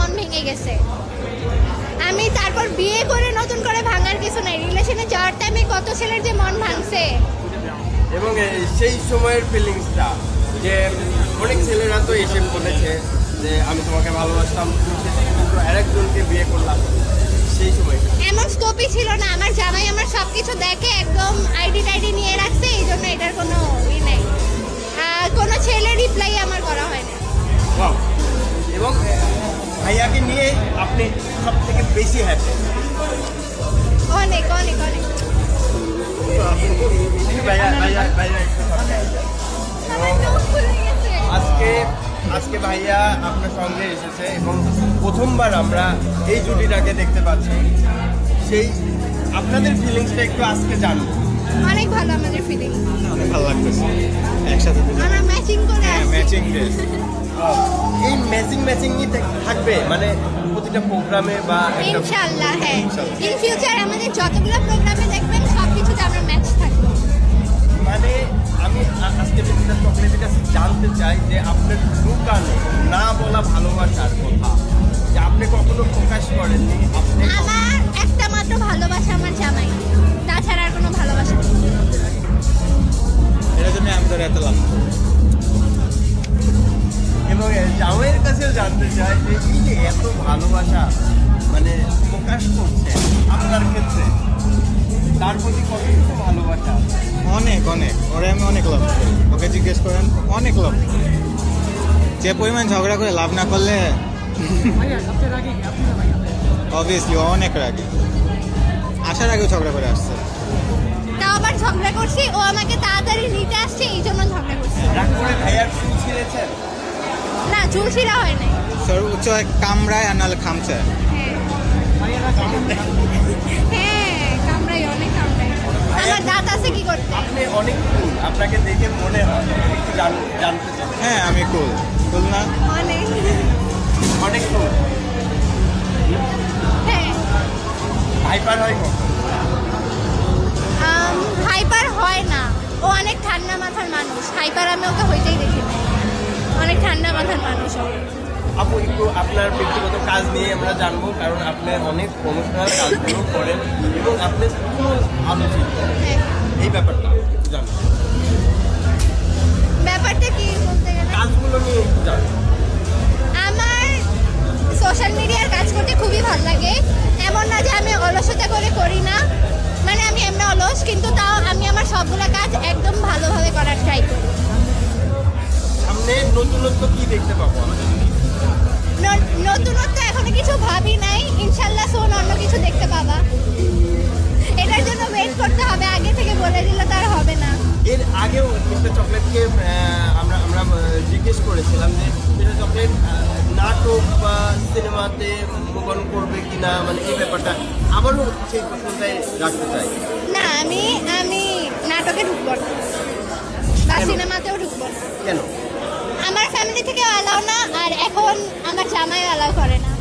মন ভেঙে গেছে। আমি তারপর বিয়ে করে নতুন করে ভাঙার কিছু নাই, রিলেশনে যাওয়ার টাইমে কত ছেলের যে মন ভাঙছে। এবং সেই সময়ের ফিলিংসটা যে অনেক ছেলেরা তো এসে বলেছে যে আমি তোমাকে ভালোবাসতাম, কিন্তু আরেকজনকে বিয়ে করলাম, সেই সময় এমন স্কোপই ছিল না। আমার জামাই আমার সবকিছু দেখে একদম আইডি টাইডি নিয়ে রাখছে, এই জন্য এটার কোনো নেই। কোনো ছেলে রিপ্লাই আমার করা হয় না। এবং ভাইয়াকে নিয়ে আপনি সব থেকে বেশি হ্যাপি? অনেক অনেক অনেক। আজকে ভাইয়া আপনার সঙ্গে এসেছে এবং প্রথমবার আমরা এই জুটিটাকে দেখতে পাচ্ছি। সেই আপনাদের ফিলিংসটা একটু আজকে জানবো। অনেক ভালো আমাদের ফিলিং, অনেক ভালো লাগতেছে একসাথে আমরা ম্যাচিং করে আসছি। Matching dress. এই ম্যাচিংই থাকবে মানে প্রতিটা প্রোগ্রামে বা ইনশাআল্লাহ। হ্যাঁ, ইন ফিউচার আমাদের যতগুলো প্রোগ্রামে দেখবেন সবকিছুতে আমরা ম্যাচ থাকবো। মানে আমি আজকে মিস্টার চকলেটের কাছে জানতে চাই যে আপনার দোকানে না বলা ভালোবাসার কথা যে আপনি কখনো প্রকাশ করেননি। আপনি আমার একটা মাত্র ভালোবাসা আমার জামাই, তাছাড়া আর কোনো ভালোবাসা নেই। এটার জন্য আমি তোর এত লাভ। এবং জামাইয়ের কাছেও জানতে চাই যে এই যে এত ভালোবাসা মানে প্রকাশ করছে আপনার ক্ষেত্রে, তার প্রতি কতটুকু ভালোবাসা? অনেক অনেক, ওরে আমি অনেক লাভ করি। ওকে জিজ্ঞেস করেন, অনেক লাভ। যে পরিমাণ ঝগড়া করে লাভ না করলে অবভিয়াসলি অনেক রাগি। আসার আগেও ঝগড়া করে আসছে। তাও আবার ঝগড়া করছি, ও আমাকে তাড়াতাড়ি নিতে আসছে, এই জন্য ঝগড়া করছি। রাগ করে ভাইয়ার চুল ছিঁড়েছেন? না, চুল ছিঁড়া হয় নাই। সর্বোচ্চ কামড়ায় আর নাহলে খামছে। হ্যাঁ, কামড়াই, অনেক কামড়াই। আমার দাঁত আছে কি করতে। আপনি অনেক কুল, আপনাকে দেখে মনে হয়। একটু জানতে চাই। হ্যাঁ আমি কুল না? অনেক। অনেক কুল। হ্যাঁ, হাইপার হয় কখন? হাইপার হয় না, ও অনেক ঠান্ডা মাথার মানুষ। হাইপার আমি ওকে হইতেই দেখি না, অনেক ঠান্ডা মাথার মানুষ ও। আপু একটু আপনার ব্যক্তিগত কাজ নিয়ে আমরা জানবো, কারণ আপনি অনেক প্রমোশনাল কাজগুলো করেন এবং আপনি খুব আলোচিত। হ্যাঁ। এই ব্যাপারটা একটু জানবো। ব্যাপারটা কি বলতে গেলে, কাজগুলো নিয়ে একটু জানবো। আমার সোশ্যাল মিডিয়ার কাজ করতে খুবই ভালো লাগে। এমন না যে আমি অলসতা করে করি না, মানে আমি এমনি অলস, কিন্তু তাও আমি আমার সবগুলো কাজ একদম ভালোভাবে করার ট্রাই করি। সামনে নতুনত্ব কি দেখতে পাবো আমাদের? নতুনত্ব এখনো কিছু ভাবি নাই, ইনশাল্লাহ সোন অন্য কিছু দেখতে পাবা। এটার জন্য ওয়েট করতে হবে, আগে থেকে বলে দিলে তার হবে না। এর আগেও মিস্টার চকলেটকে আমরা জিজ্ঞেস করেছিলাম যে মিস্টার চকলেট নাটক বা সিনেমাতে মুভন করবে কিনা, মানে এই ব্যাপারটা আবারও সেই প্রশ্নটাই রাখতে চাই। না, আমি নাটকে ঢুকবো না বা সিনেমাতেও ঢুকবো না। কেন? আমার ফ্যামিলি থেকে অ্যালাউ না, আর এখন আমার জামাই অ্যালাউ করে না।